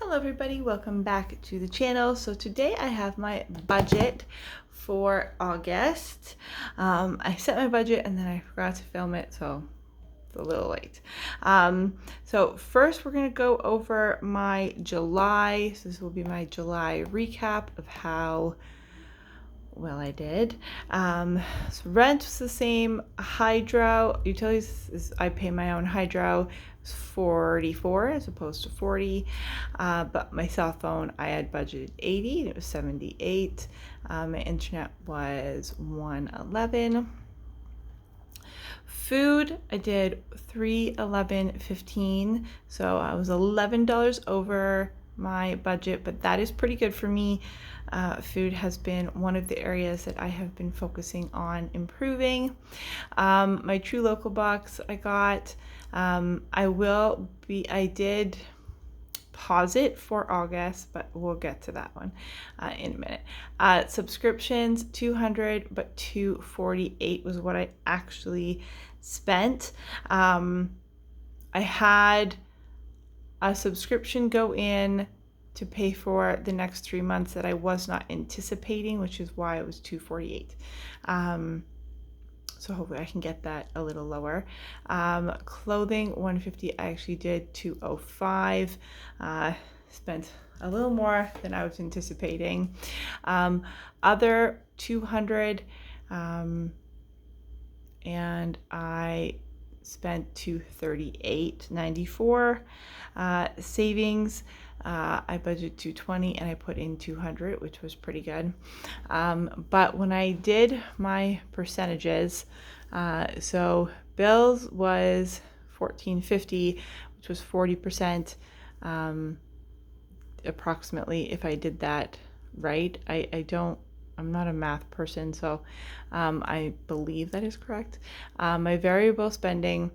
Hello everybody, welcome back to the channel. So today I have my budget for August. I set my budget and then I forgot to film it, so it's a little late. So first we're going to go over my July. So this will be my July recap of how well I did. So rent was the same. Hydro, utilities, I pay my own hydro. It's 44 as opposed to 40. But my cell phone, I had budgeted 80 and it was 78. My internet was 111. Food, I did 311.15, so I was $11 over my budget, but that is pretty good for me. Food has been one of the areas that I have been focusing on improving. My True Local box I got, I did pause it for August, but we'll get to that one in a minute. Subscriptions, 200, but 248 was what I actually spent. I had a subscription go in to pay for the next 3 months that I was not anticipating, which is why it was 248. So hopefully I can get that a little lower. Clothing, 150, I actually did 205. Spent a little more than I was anticipating. Other 200, and I spent 238.94. Savings, I budgeted 220 and I put in 200, which was pretty good. But when I did my percentages, so bills was 1450, which was 40%, approximately, if I did that right. I'm not a math person, so I believe that is correct. My variable spending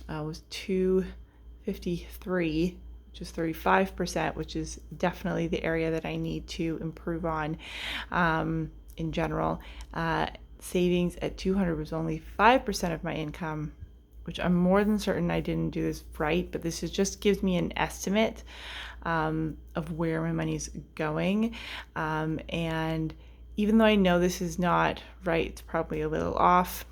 was 253, which is 35%, which is definitely the area that I need to improve on in general. Savings at 200 was only 5% of my income, which I'm more than certain I didn't do this right, but this just gives me an estimate of where my money's going. And even though I know this is not right, it's probably a little off,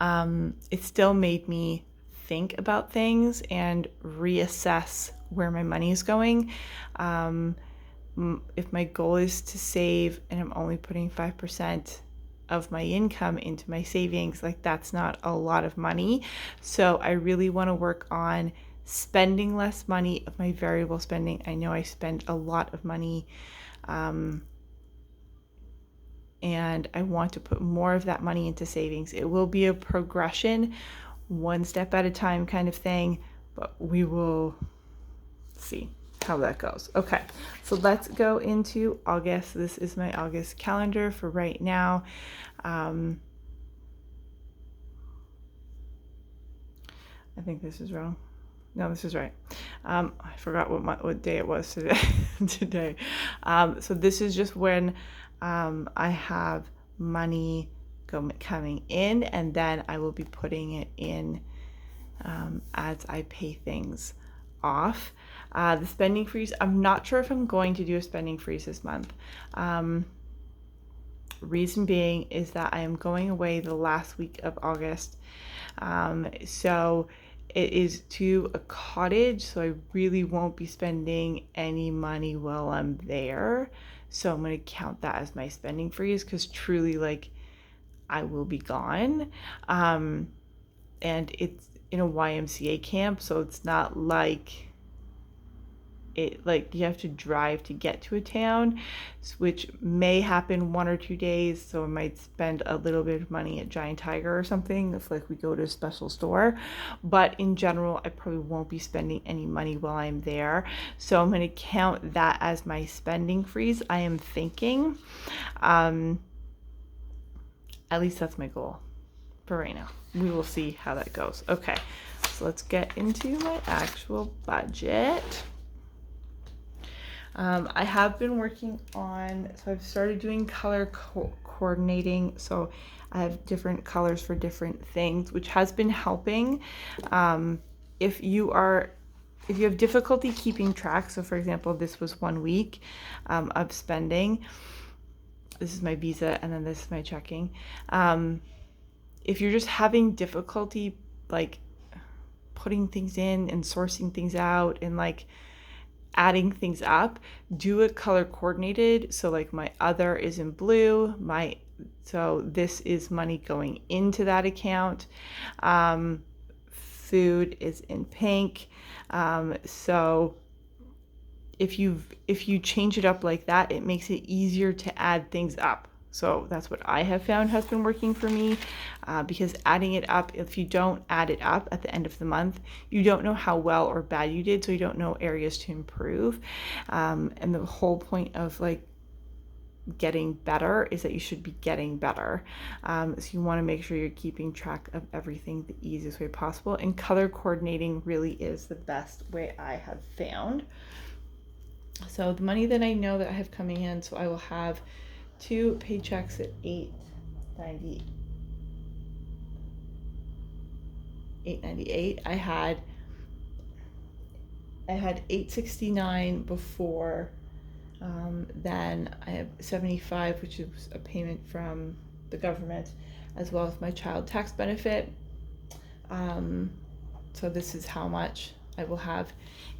it still made me think about things and reassess where my money is going. If my goal is to save and I'm only putting 5% of my income into my savings, like that's not a lot of money. So I really want to work on spending less money of my variable spending. I know I spend a lot of money, and I want to put more of that money into savings. It will be a progression, one step at a time kind of thing, but we will see how that goes. Okay, so let's go into August. This is my August calendar for right now. I think this is wrong. No, this is right. I forgot what day it was today. So this is just when I have money coming in, and then I will be putting it in as I pay things off. The spending freeze, I'm not sure if I'm going to do a spending freeze this month. Reason being is that I am going away the last week of August. So it is to a cottage, so I really won't be spending any money while I'm there. So I'm going to count that as my spending freeze, because truly, like, I will be gone. And it's in a YMCA camp, so it's not like you have to drive to get to a town, which may happen 1 or 2 days. So I might spend a little bit of money at Giant Tiger or something if like we go to a special store, but in general I probably won't be spending any money while I'm there. So I'm going to count that as my spending freeze. I am thinking at least that's my goal for right now. We will see how that goes. Okay, so let's get into my actual budget. I have been working on, so I've started doing color coordinating. So I have different colors for different things, which has been helping. If if you have difficulty keeping track, so for example, this was 1 week of spending. This is my Visa, and then this is my checking. If you're just having difficulty like putting things in and sourcing things out and like adding things up, do it color coordinated. So like my other is in blue, so this is money going into that account. Food is in pink. So if you change it up like that, it makes it easier to add things up. So that's what I have found has been working for me, because adding it up, if you don't add it up at the end of the month, you don't know how well or bad you did, so you don't know areas to improve. And the whole point of like getting better is that you should be getting better. So you want to make sure you're keeping track of everything the easiest way possible. And color coordinating really is the best way I have found. So the money that I know that I have coming in, so I will have 2 paychecks at $898. I had $869 before. Then I have $75, which is a payment from the government, as well as my child tax benefit. So this is how much I will have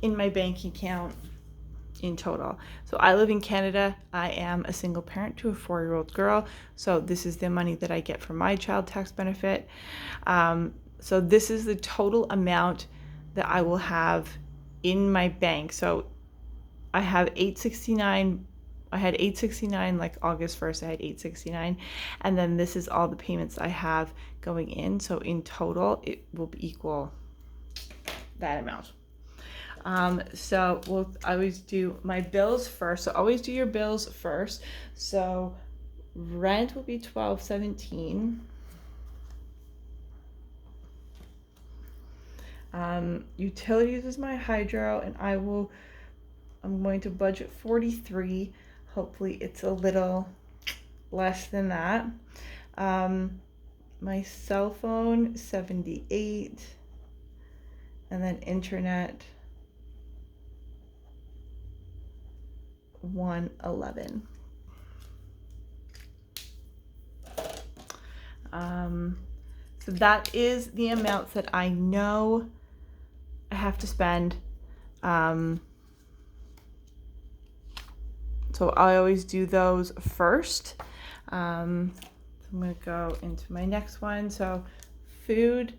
in my bank account in total. So I live in Canada. I am a single parent to a 4-year-old girl. So this is the money that I get from my child tax benefit. So this is the total amount that I will have in my bank. So I have $869. I had $869 like August 1st. I had $869, and then this is all the payments I have going in. So in total, it will equal that amount. So we'll always do my bills first. So always do your bills first. So rent will be $12.17. Utilities is my hydro, and I'm going to budget $43. Hopefully it's a little less than that. My cell phone, $78, and then internet, $111. So that is the amounts that I know I have to spend. So I always do those first. So I'm gonna go into my next one. So food,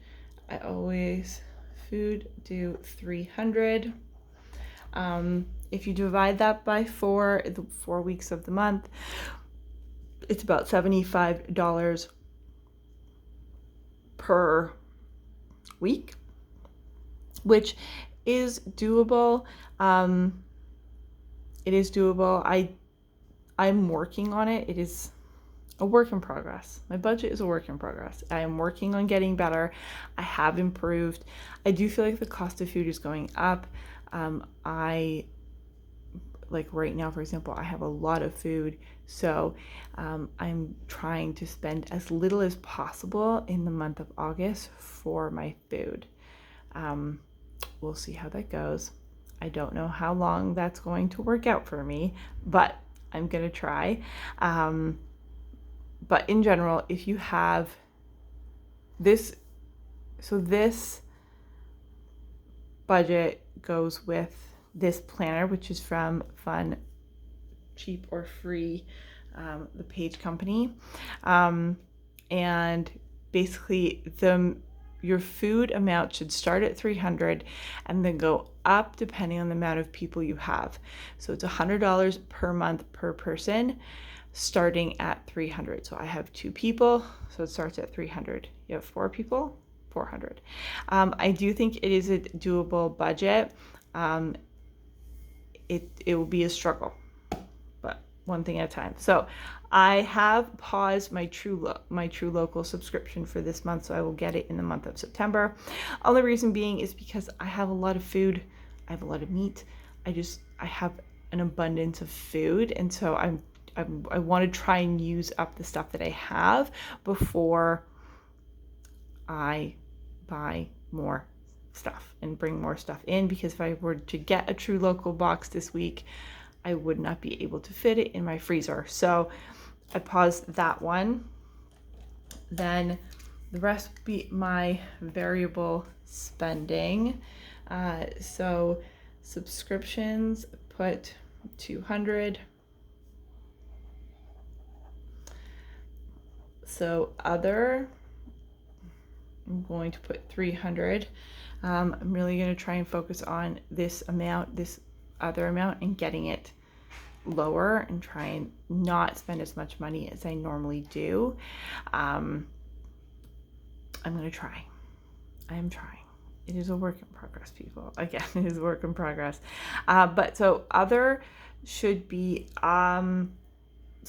food do $300. If you divide that by 4, the 4 weeks of the month, it's about $75 per week, which is doable. It is doable. I'm working on it. It is a work in progress. My budget is a work in progress. I am working on getting better. I have improved. I do feel like the cost of food is going up. Like right now, for example, I have a lot of food. So I'm trying to spend as little as possible in the month of August for my food. We'll see how that goes. I don't know how long that's going to work out for me, but I'm going to try. But in general, if you have this, so this budget goes with this planner, which is from Fun, Cheap or Free, the Page Company. And basically your food amount should start at $300 and then go up depending on the amount of people you have. So it's $100 per month per person, starting at $300. So I have 2 people, so it starts at $300. You have 4 people, $400. I do think it is a doable budget. It will be a struggle, but one thing at a time. So I have paused my True Local subscription for this month, so I will get it in the month of September. Only reason being is because I have a lot of food. I have a lot of meat. I have an abundance of food, and so I want to try and use up the stuff that I have before I buy more stuff and bring more stuff in, because if I were to get a True Local box this week, I would not be able to fit it in my freezer. So I paused that one. Then the rest would be my variable spending. So subscriptions, put 200. So other, I'm going to put 300. I'm really going to try and focus on this amount, this other amount, and getting it lower and try and not spend as much money as I normally do. I'm going to try. I am trying. It is a work in progress, people. Again, it is a work in progress. But so other should be, so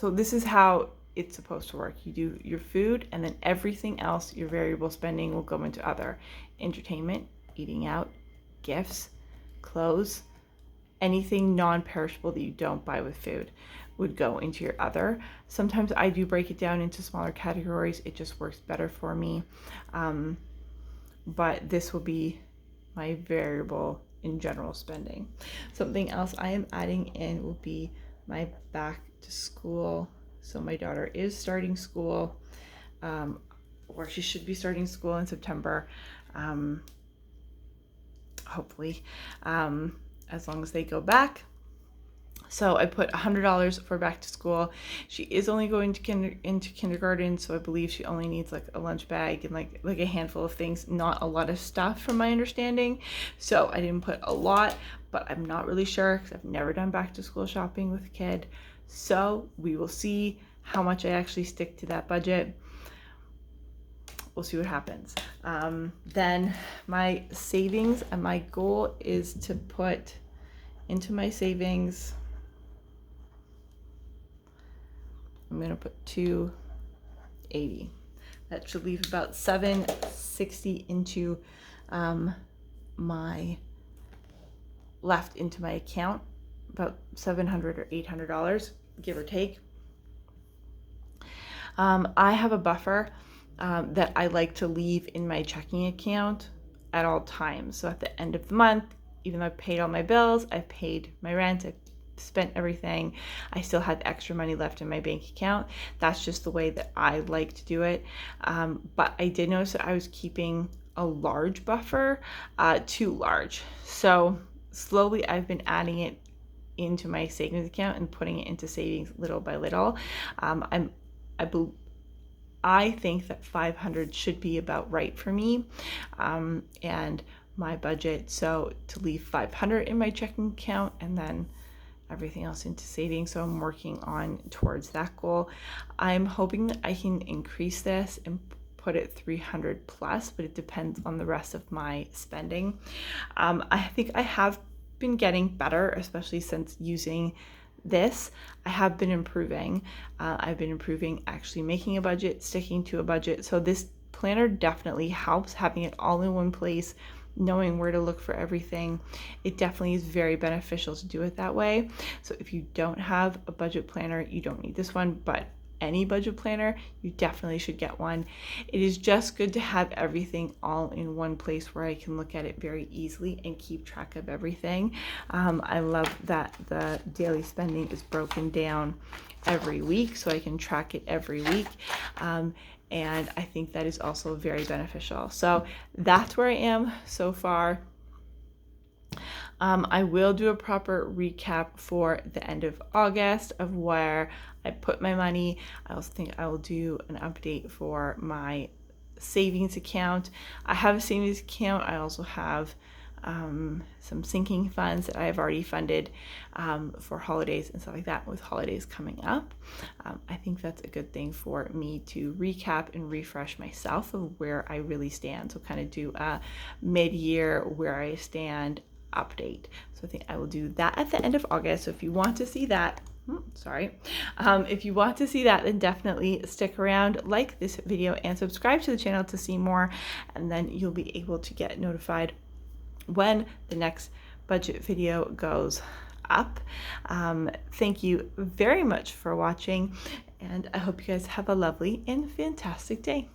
this is how it's supposed to work. You do your food, and then everything else, your variable spending, will go into other. Entertainment, eating out, gifts, clothes, anything non-perishable that you don't buy with food would go into your other. Sometimes I do break it down into smaller categories. It just works better for me. But this will be my variable in general spending. Something else I am adding in will be my back to school. So my daughter is starting school, or she should be starting school in September, hopefully, as long as they go back. So I put $100 for back to school. She is only going to into kindergarten, so I believe she only needs like a lunch bag and like a handful of things, not a lot of stuff from my understanding. So I didn't put a lot, but I'm not really sure because I've never done back to school shopping with a kid. So we will see how much I actually stick to that budget. We'll see what happens. Then my savings, and my goal is to put into my savings, I'm gonna put 280. That should leave about 760 into my left into my account, about $700 or $800, give or take. I have a buffer that I like to leave in my checking account at all times. So at the end of the month, even though I paid all my bills, I paid my rent, I spent everything, I still had extra money left in my bank account. That's just the way that I like to do it. But I did notice that I was keeping a large buffer, too large. So slowly I've been adding it into my savings account and putting it into savings little by little. I think that 500 should be about right for me, and my budget. So to leave 500 in my checking account and then everything else into savings. So I'm working on towards that goal. I'm hoping that I can increase this and put it 300 plus, but it depends on the rest of my spending. I think I have been getting better, especially since using this. I have been improving. I've been improving actually making a budget, sticking to a budget. So this planner definitely helps, having it all in one place, knowing where to look for everything. It definitely is very beneficial to do it that way. So if you don't have a budget planner, you don't need this one, but any budget planner, you definitely should get one. It is just good to have everything all in one place where I can look at it very easily and keep track of everything. I love that the daily spending is broken down every week, so I can track it every week. And I think that is also very beneficial. So that's where I am so far. I will do a proper recap for the end of August of where I put my money. I also think I will do an update for my savings account. I have a savings account. I also have some sinking funds that I have already funded for holidays and stuff like that, with holidays coming up. I think that's a good thing for me to recap and refresh myself of where I really stand. So kind of do a mid-year where I stand update. So I think I will do that at the end of August. So if you want to see that, if you want to see that, then definitely stick around, like this video, and subscribe to the channel to see more, and then you'll be able to get notified when the next budget video goes up. Thank you very much for watching, and I hope you guys have a lovely and fantastic day.